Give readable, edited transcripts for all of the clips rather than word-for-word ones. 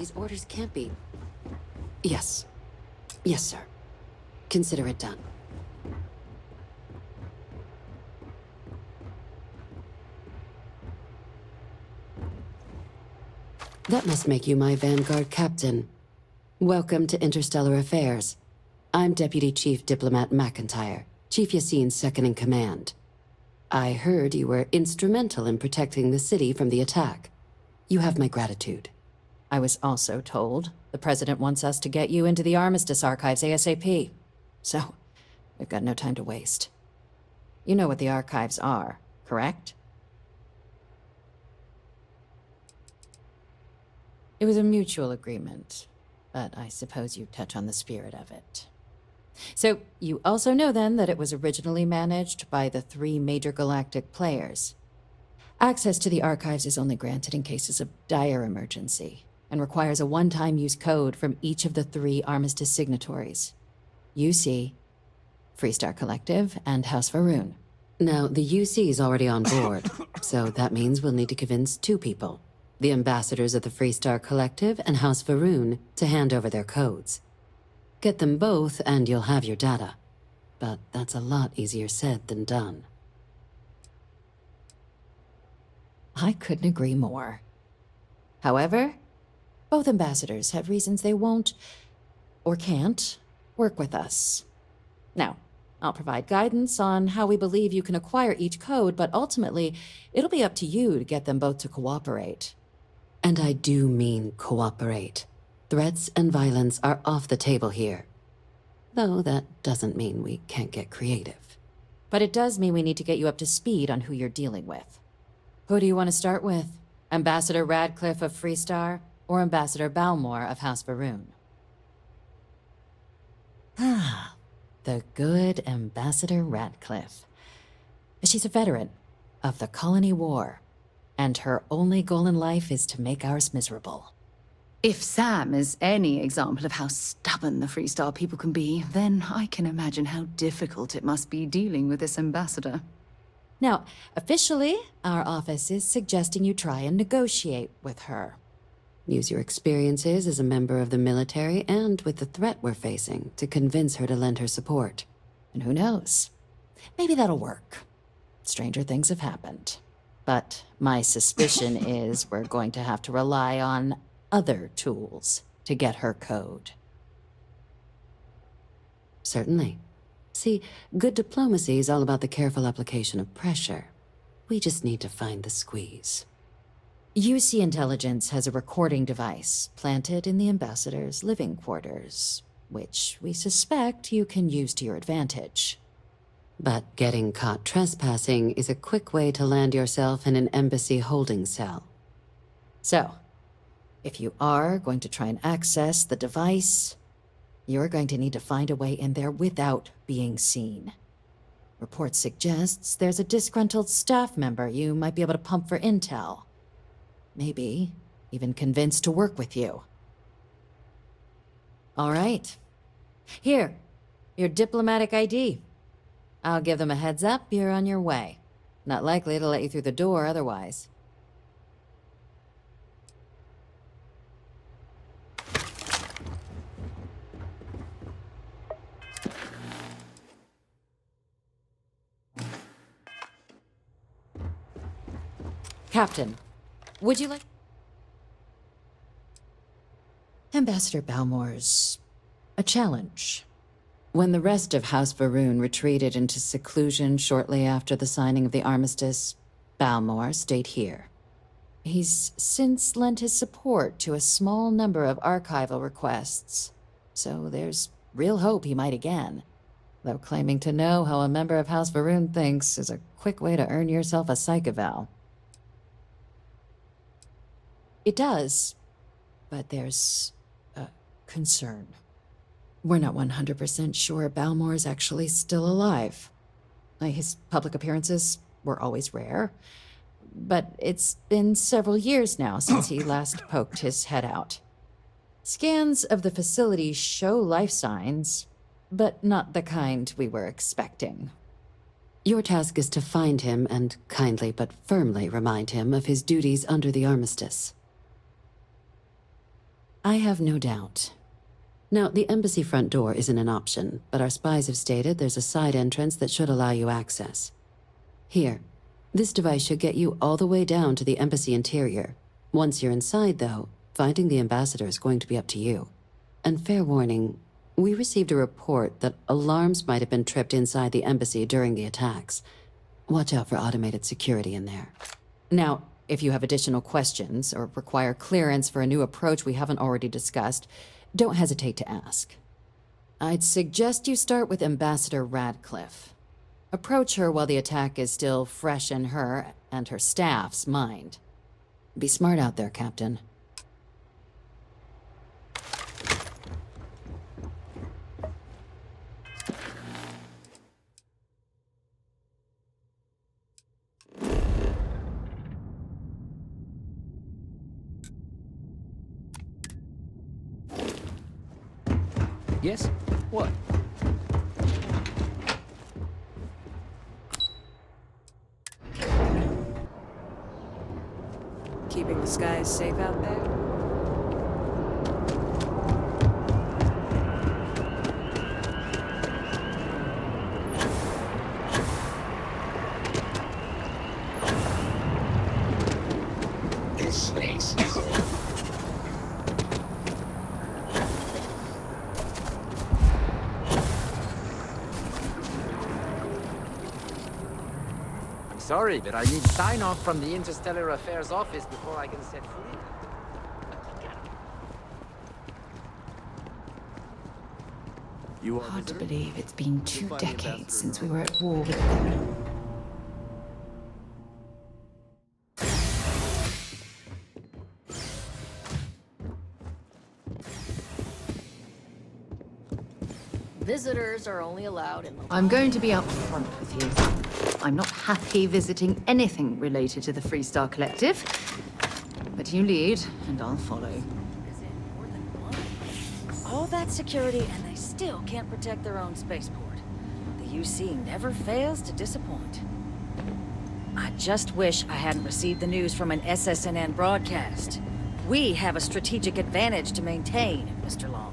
these orders can't be... Yes. Yes, sir. Consider it done. That must make you my Vanguard captain. Welcome to Interstellar Affairs. I'm Deputy Chief Diplomat McIntyre, Chief Yassine's second-in-command. I heard you were instrumental in protecting the city from the attack. You have my gratitude. I was also told the President wants us to get you into the Armistice archives ASAP. So, we've got no time to waste. You know what the archives are, correct? It was a mutual agreement, but I suppose you touch on the spirit of it. So, you also know then that it was originally managed by the 3 major galactic players. Access to the archives is only granted in cases of dire emergency, and requires a one-time use code from each of the 3 Armistice signatories. UC, Freestar Collective, and House Varun. Now, the UC is already on board, so that means we'll need to convince 2 people. The ambassadors of the Freestar Collective and House Varun to hand over their codes. Get them both and you'll have your data. But that's a lot easier said than done. I couldn't agree more. However, both ambassadors have reasons they won't, or can't, work with us. Now, I'll provide guidance on how we believe you can acquire each code, but ultimately, it'll be up to you to get them both to cooperate. And I do mean cooperate. Threats and violence are off the table here. Though that doesn't mean we can't get creative. But it does mean we need to get you up to speed on who you're dealing with. Who do you want to start with? Ambassador Radcliffe of Freestar, or Ambassador Balmore of House Varun? Ah, the good Ambassador Radcliffe. She's a veteran of the Colony War, and her only goal in life is to make ours miserable. If Sam is any example of how stubborn the Freestar people can be, then I can imagine how difficult it must be dealing with this ambassador. Now, officially, our office is suggesting you try and negotiate with her. Use your experiences as a member of the military and with the threat we're facing to convince her to lend her support. And who knows? Maybe that'll work. Stranger things have happened. But my suspicion is we're going to have to rely on other tools to get her code. Certainly. See, good diplomacy is all about the careful application of pressure. We just need to find the squeeze. UC Intelligence has a recording device planted in the ambassador's living quarters, which we suspect you can use to your advantage. But getting caught trespassing is a quick way to land yourself in an embassy holding cell. So, if you are going to try and access the device, you're going to need to find a way in there without being seen. Report suggests there's a disgruntled staff member you might be able to pump for intel. Maybe even convince to work with you. All right. Here, your diplomatic ID. I'll give them a heads up you're on your way. Not likely to let you through the door otherwise. Captain, would you like... Ambassador Balmore's a challenge. When the rest of House Varun retreated into seclusion shortly after the signing of the armistice, Balmore stayed here. He's since lent his support to a small number of archival requests, so there's real hope he might again. Though claiming to know how a member of House Varun thinks is a quick way to earn yourself a psych eval. It does, but there's a concern. We're not 100% sure Balmore's actually still alive. His public appearances were always rare, but it's been several years now since he last poked his head out. Scans of the facility show life signs, but not the kind we were expecting. Your task is to find him and kindly but firmly remind him of his duties under the armistice. I have no doubt. Now, the embassy front door isn't an option, but our spies have stated there's a side entrance that should allow you access. Here, this device should get you all the way down to the embassy interior. Once you're inside, though, finding the ambassador is going to be up to you. And fair warning, we received a report that alarms might have been tripped inside the embassy during the attacks. Watch out for automated security in there. Now, if you have additional questions or require clearance for a new approach we haven't already discussed, don't hesitate to ask. I'd suggest you start with Ambassador Radcliffe. Approach her while the attack is still fresh in her and her staff's mind. Be smart out there, Captain. Yes? What? Keeping the skies safe out there? This place. Sorry, but I need sign-off from the Interstellar Affairs office before I can set free. You are Hard to visitor? believe it's been 2 find the decades ambassador since we now. were at war with them. Visitors are only allowed in the... I'm going to be upfront with you. I'm not happy visiting anything related to the Freestar Collective. But you lead, and I'll follow. All that security, and they still can't protect their own spaceport. The UC never fails to disappoint. I just wish I hadn't received the news from an SSNN broadcast. We have a strategic advantage to maintain, Mr. Long.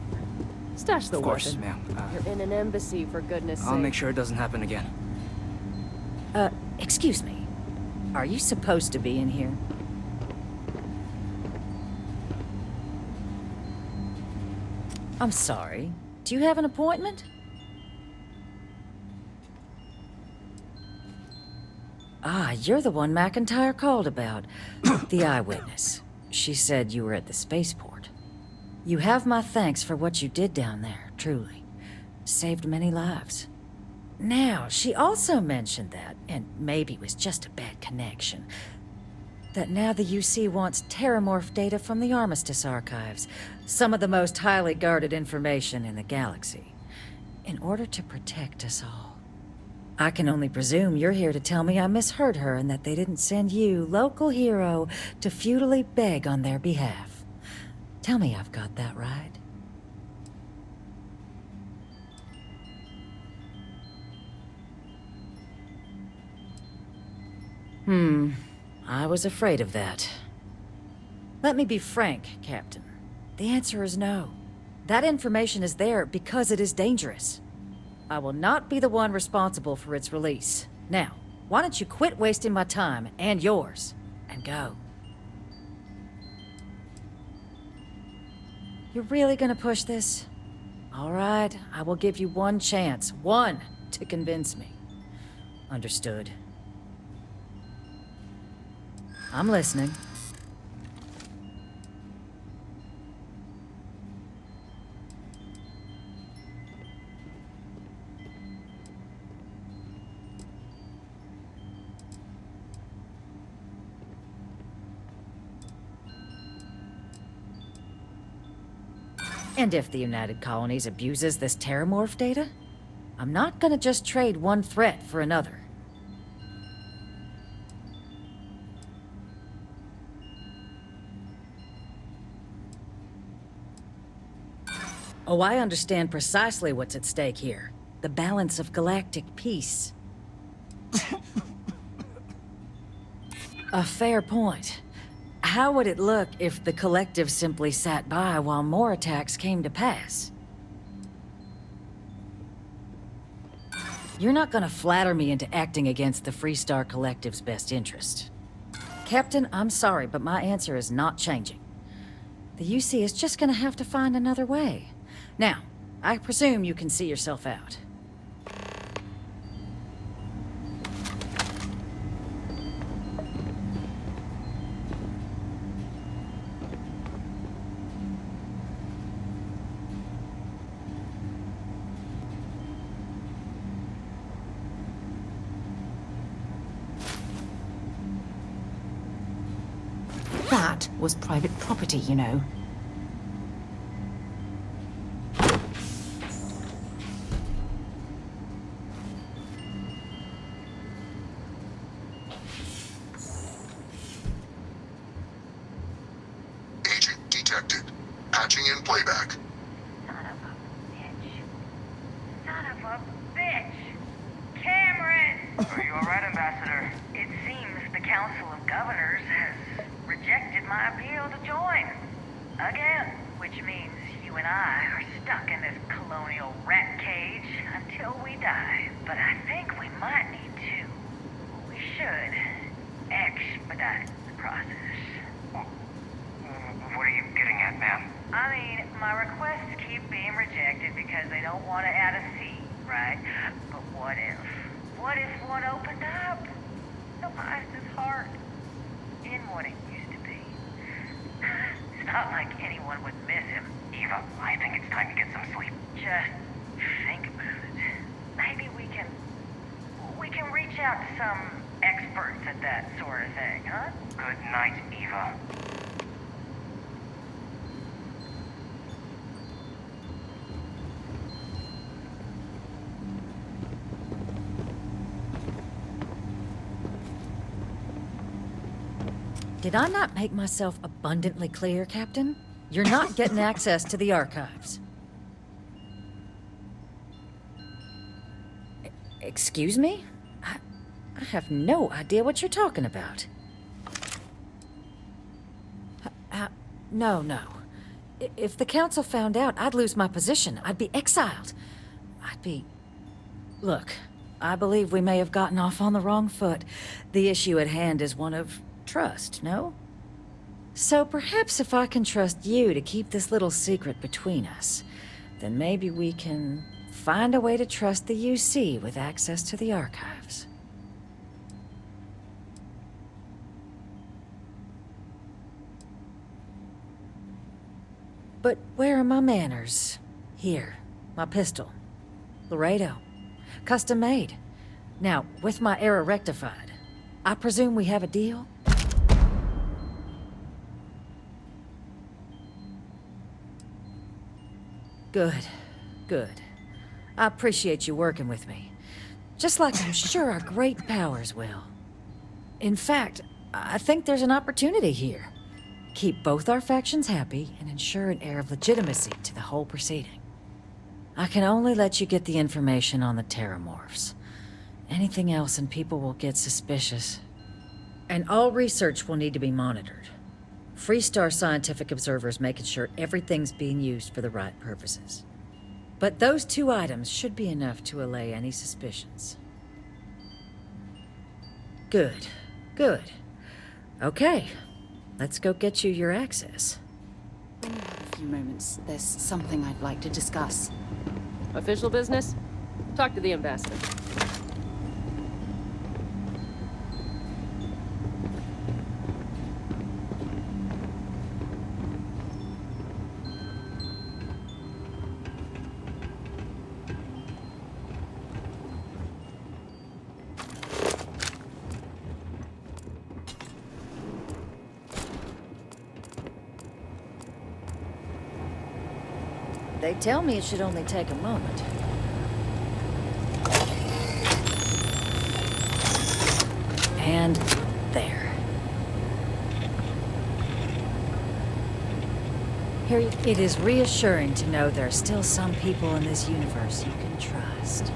Stash the Of course, weapon. ma'am. You're in an embassy, for goodness I'll sake. make sure it doesn't happen again. Excuse me. Are you supposed to be in here? I'm sorry. Do you have an appointment? Ah, you're the one McIntyre called about. The eyewitness. She said you were at the spaceport. You have my thanks for what you did down there, truly. Saved many lives. Now, she also mentioned that, and maybe it was just a bad connection, that now the UC wants terramorph data from the Armistice archives, some of the most highly guarded information in the galaxy, in order to protect us all. I can only presume you're here to tell me I misheard her and that they didn't send you, local hero, to futilely beg on their behalf. Tell me I've got that right. I was afraid of that. Let me be frank, Captain. The answer is no. That information is there because it is dangerous. I will not be the one responsible for its release. Now, why don't you quit wasting my time and yours, and go? You're really gonna push this? All right, I will give you one chance, one, to convince me. Understood. I'm listening. And if the United Colonies abuses this terramorph data, I'm not gonna just trade one threat for another. Oh, I understand precisely what's at stake here. The balance of galactic peace. A fair point. How would it look if the Collective simply sat by while more attacks came to pass? You're not gonna flatter me into acting against the Freestar Collective's best interest. Captain, I'm sorry, but my answer is not changing. The UC is just gonna have to find another way. Now, I presume you can see yourself out. That was private property, you know. Agent detected. Patching in playback. Son of a bitch. Son of a bitch. Cameron! Are you alright, Ambassador? It seems the Council of Governors has rejected my appeal to join. Again. Which means you and I are stuck in this colonial rat cage until we die. But I think we might need to. We should expedite the process. What are you getting at, ma'am? I mean, my requests keep being rejected because they don't want to add a C, right? But what if? What if one opened up? The Meister's heart in what it used to be. It's not like anyone would miss him. Eva, I think it's time to get some sleep. Just think about it. Maybe we can reach out to some experts at that sort of thing, huh? Good night, Eva. Did I not make myself abundantly clear, Captain? You're not getting access to the archives. Excuse me? I have no idea what you're talking about. No. If the Council found out, I'd lose my position. I'd be exiled. Look, I believe we may have gotten off on the wrong foot. The issue at hand is one of trust, no? So perhaps if I can trust you to keep this little secret between us, then maybe we can find a way to trust the UC with access to the archives. But where are my manners? Here, my pistol. Laredo. Custom made. Now, with my error rectified, I presume we have a deal? Good. I appreciate you working with me. Just like I'm sure our great powers will. In fact, I think there's an opportunity here. Keep both our factions happy and ensure an air of legitimacy to the whole proceeding. I can only let you get the information on the Terramorphs. Anything else and people will get suspicious. And all research will need to be monitored. Freestar scientific observers making sure everything's being used for the right purposes. But those two items should be enough to allay any suspicions. Good. Okay, let's go get you your access. When you have a few moments, there's something I'd like to discuss. Official business? Talk to the ambassador. They tell me it should only take a moment. And there. It is reassuring to know there are still some people in this universe you can trust.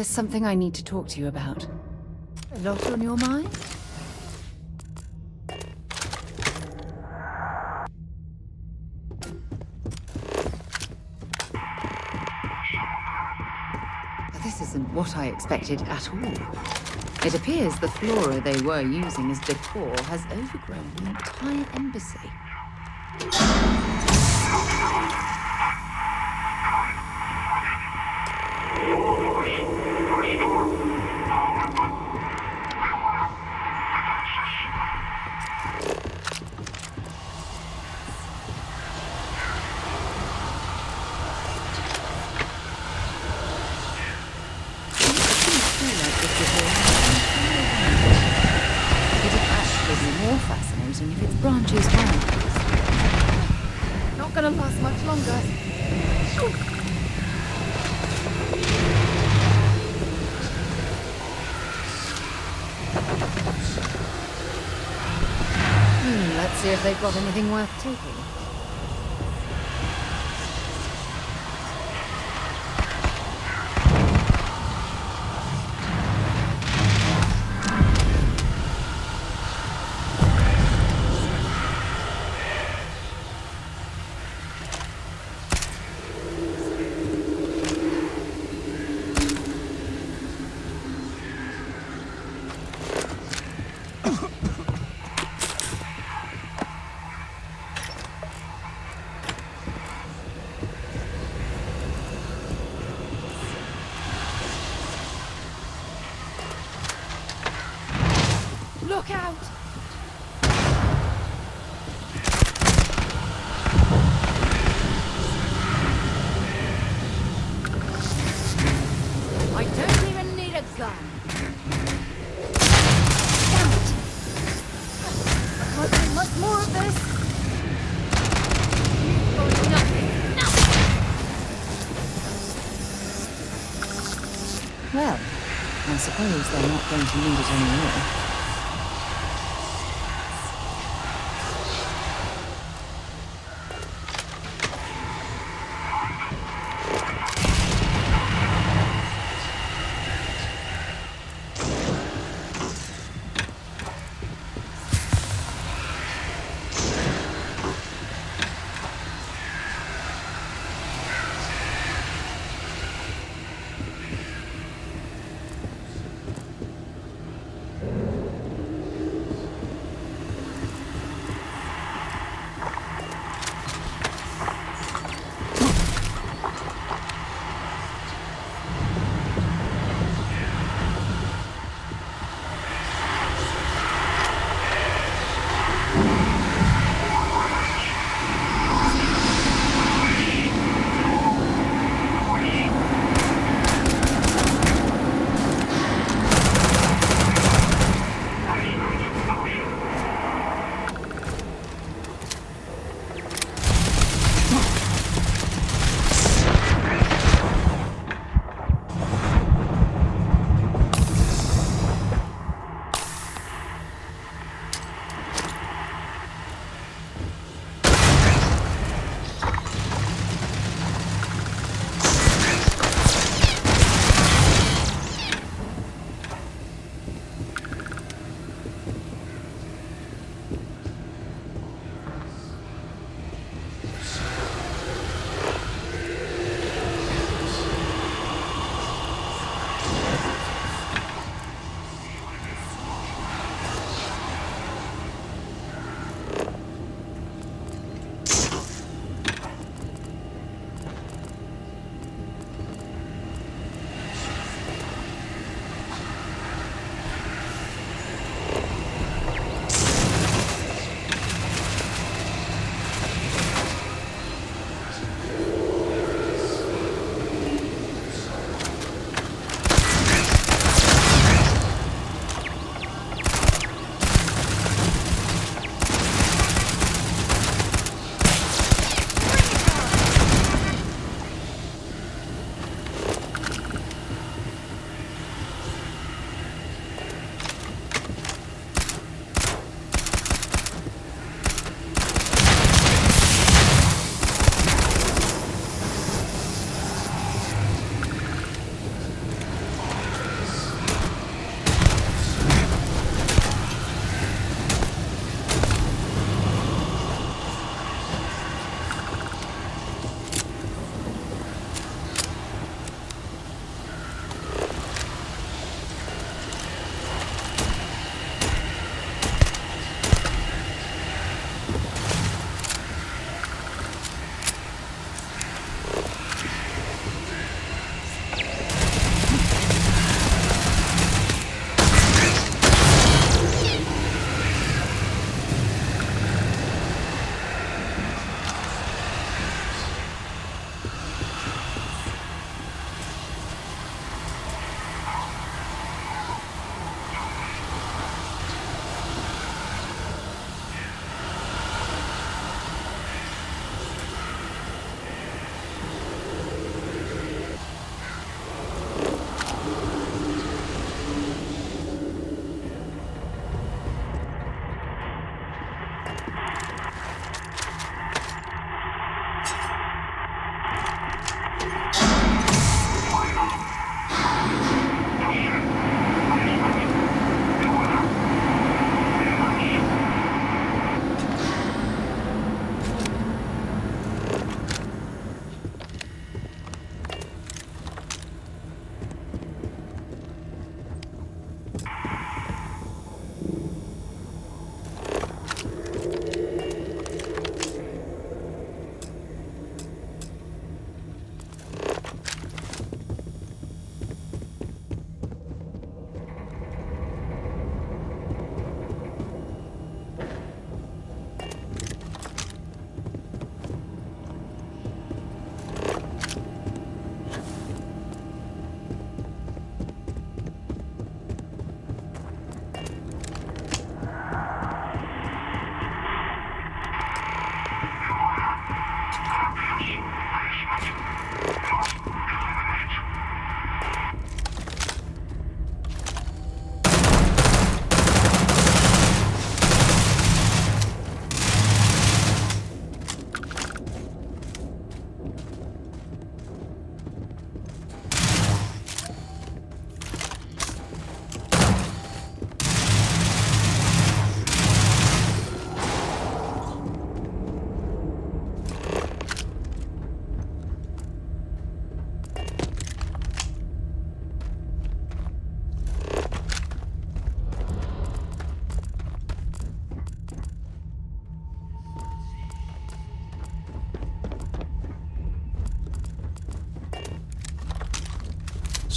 There's something I need to talk to you about. A lot on your mind? This isn't what I expected at all. It appears the flora they were using as decor has overgrown the entire embassy. Fascinating if its branches weren't. Not gonna last much longer. Let's see if they've got anything worth taking. Look out! I don't even need a gun. Damn it! I can't do much more of this. Oh, no! No! Well, I suppose they're not going to need it anymore.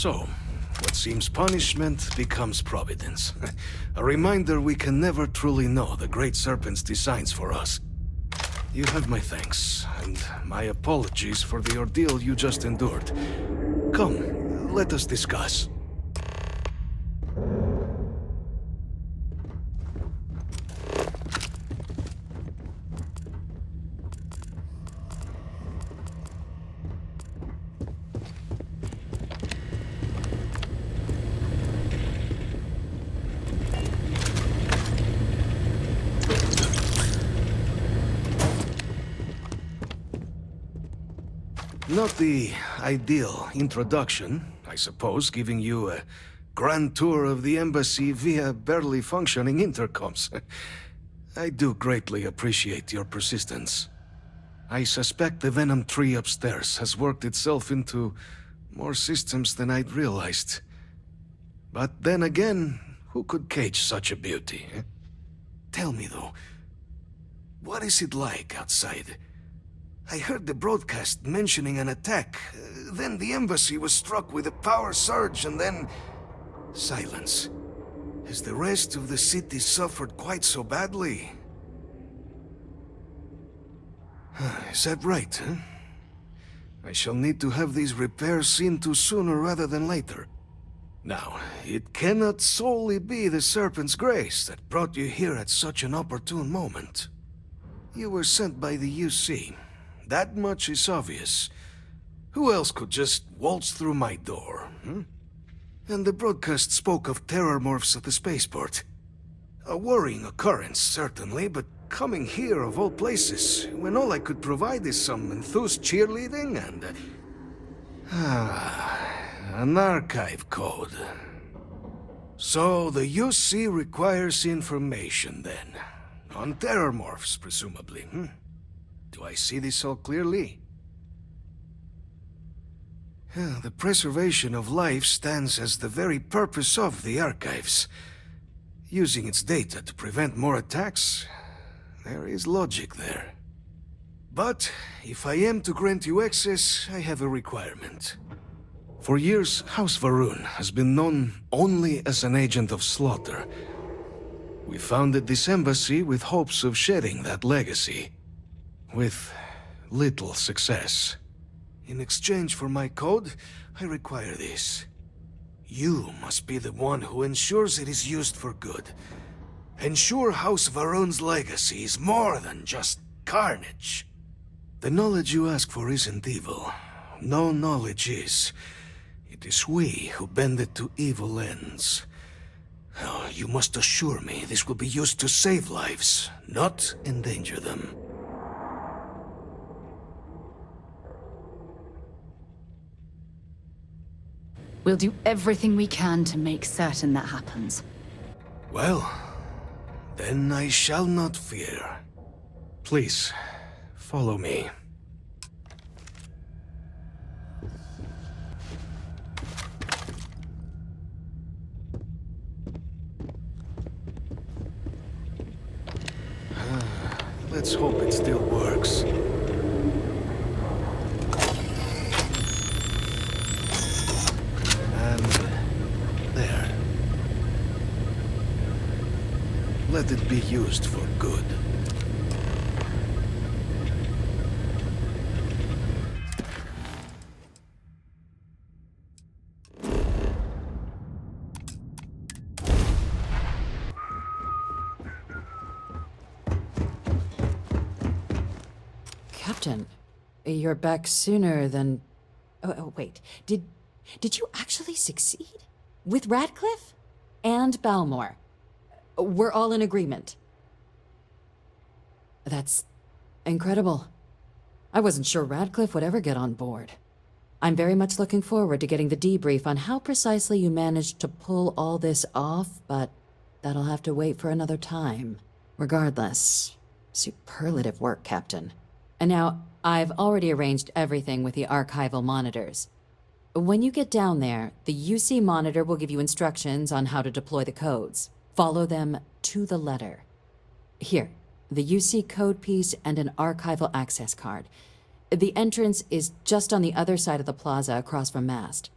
So, what seems punishment becomes providence. A reminder we can never truly know the Great Serpent's designs for us. You have my thanks, and my apologies for the ordeal you just endured. Come, let us discuss. Not the ideal introduction, I suppose, giving you a grand tour of the embassy via barely functioning intercoms. I do greatly appreciate your persistence. I suspect the Venom tree upstairs has worked itself into more systems than I'd realized. But then again, who could cage such a beauty? Tell me though, what is it like outside? I heard the broadcast mentioning an attack. Then the embassy was struck with a power surge and then... silence. Has the rest of the city suffered quite so badly? Is that right, huh? I shall need to have these repairs seen to sooner rather than later. Now, it cannot solely be the Serpent's grace that brought you here at such an opportune moment. You were sent by the UC. That much is obvious. Who else could just waltz through my door, And the broadcast spoke of terror morphs at the spaceport. A worrying occurrence, certainly, but coming here of all places, when all I could provide is some enthused cheerleading and... an archive code. So the UC requires information, then. On terror morphs, presumably, Do I see this all clearly? The preservation of life stands as the very purpose of the archives. Using its data to prevent more attacks, there is logic there. But if I am to grant you access, I have a requirement. For years, House Varun has been known only as an agent of slaughter. We founded this embassy with hopes of shedding that legacy. With little success. In exchange for my code, I require this. You must be the one who ensures it is used for good. Ensure House Varun's legacy is more than just carnage. The knowledge you ask for isn't evil. No knowledge is. It is we who bend it to evil ends. Oh, you must assure me this will be used to save lives, not endanger them. We'll do everything we can to make certain that happens. Well, then I shall not fear. Please, follow me. Let's hope it still works. Let it be used for good. Captain, you're back sooner than... Oh, wait. Did you actually succeed? With Radcliffe? And Balmore? We're all in agreement. That's incredible. I wasn't sure Radcliffe would ever get on board. I'm very much looking forward to getting the debrief on how precisely you managed to pull all this off, but that'll have to wait for another time. Regardless, superlative work, Captain. And now, I've already arranged everything with the archival monitors. When you get down there, the UC monitor will give you instructions on how to deploy the codes. Follow them to the letter. Here, the UC code piece and an archival access card. The entrance is just on the other side of the plaza across from Mast.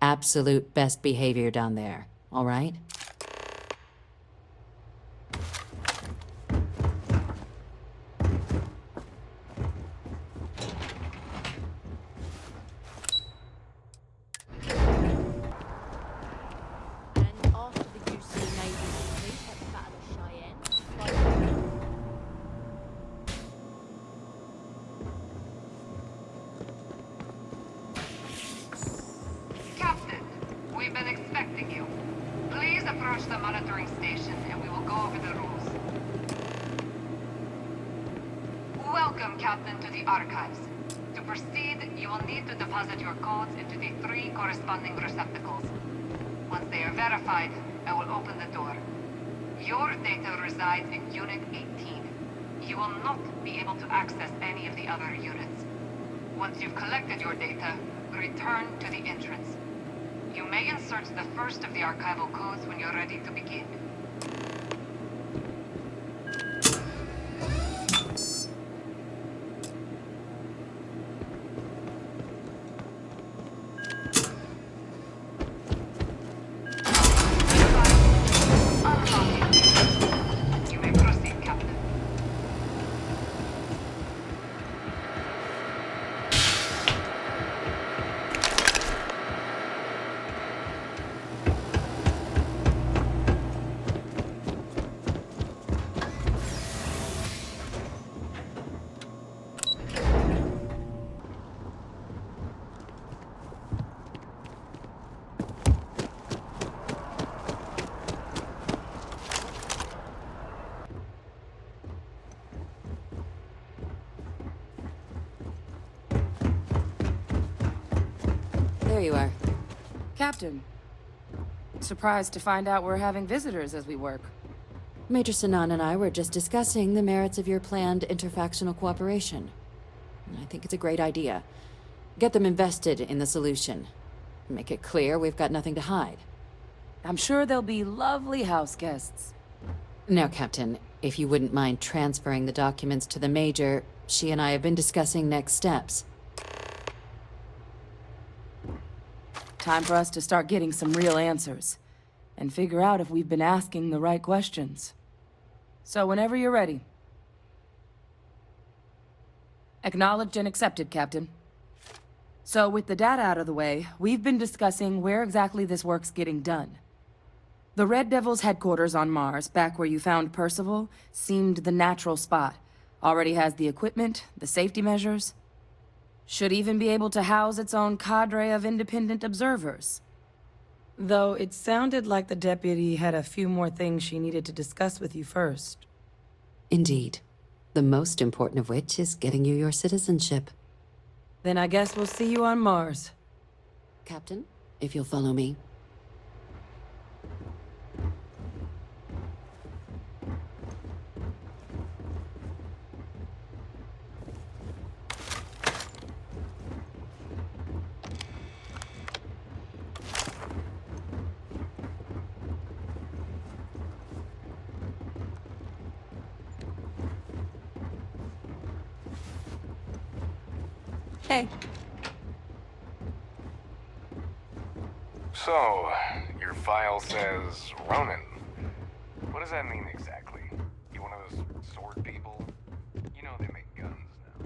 absolute best behavior down there, all right? Captain, we've been expecting you. Please approach the monitoring station and we will go over the rules. Welcome, Captain, to the archives. To proceed, you will need to deposit your codes into the 3 corresponding receptacles. Once they are verified, I will open the door. Your data resides in Unit 18. You will not be able to access any of the other units. Once you've collected your data, return to the entrance. You may insert the first of the archival codes when you're ready to begin. Unlocking. You may proceed, Captain. There you are. Captain. Surprised to find out we're having visitors as we work. Major Sinan and I were just discussing the merits of your planned interfactional cooperation. I think it's a great idea. Get them invested in the solution. Make it clear we've got nothing to hide. I'm sure they'll be lovely house guests. Now, Captain, if you wouldn't mind transferring the documents to the Major, she and I have been discussing next steps. Time for us to start getting some real answers. And figure out if we've been asking the right questions. So whenever you're ready. Acknowledged and accepted, Captain. So with the data out of the way, we've been discussing where exactly this work's getting done. The Red Devil's headquarters on Mars, back where you found Percival, seemed the natural spot. Already has the equipment, the safety measures. Should even be able to house its own cadre of independent observers. Though it sounded like the deputy had a few more things she needed to discuss with you first. Indeed. The most important of which is getting you your citizenship. Then I guess we'll see you on Mars. Captain, if you'll follow me. Hey. So, your file says Ronin. What does that mean exactly? You one of those sword people? You know they make guns now,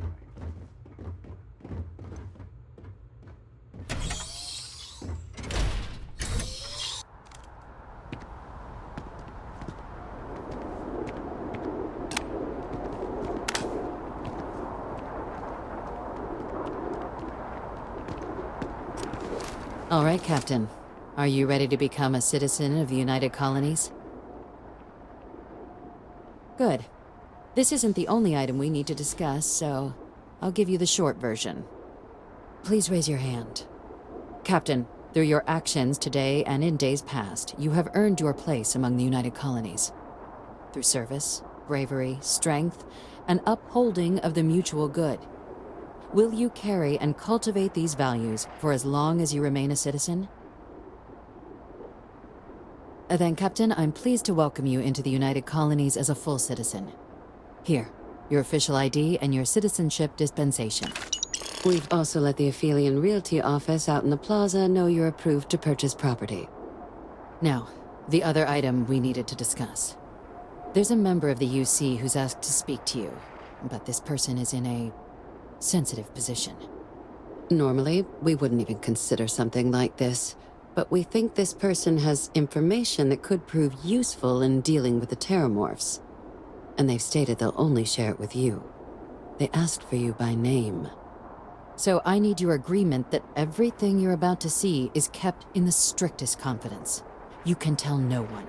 All right, Captain. Are you ready to become a citizen of the United Colonies? Good. This isn't the only item we need to discuss, so I'll give you the short version. Please raise your hand. Captain, through your actions today and in days past, you have earned your place among the United Colonies. Through service, bravery, strength, and upholding of the mutual good. Will you carry and cultivate these values for as long as you remain a citizen? Then, Captain, I'm pleased to welcome you into the United Colonies as a full citizen. Here, your official ID and your citizenship dispensation. We've also let the Aphelion Realty office out in the plaza know you're approved to purchase property. Now, the other item we needed to discuss. There's a member of the UC who's asked to speak to you, but this person is in a sensitive position. Normally, we wouldn't even consider something like this, but we think this person has information that could prove useful in dealing with the Terramorphs. And they've stated they'll only share it with you. They asked for you by name. So I need your agreement that everything you're about to see is kept in the strictest confidence. You can tell no one.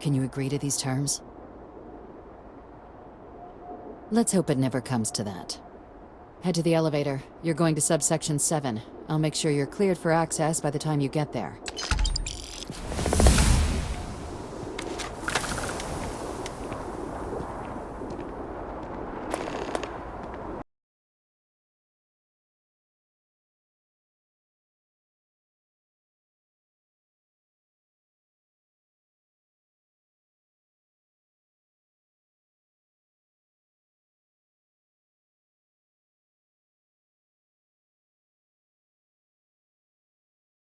Can you agree to these terms? Let's hope it never comes to that. Head to the elevator. You're going to subsection 7. I'll make sure you're cleared for access by the time you get there.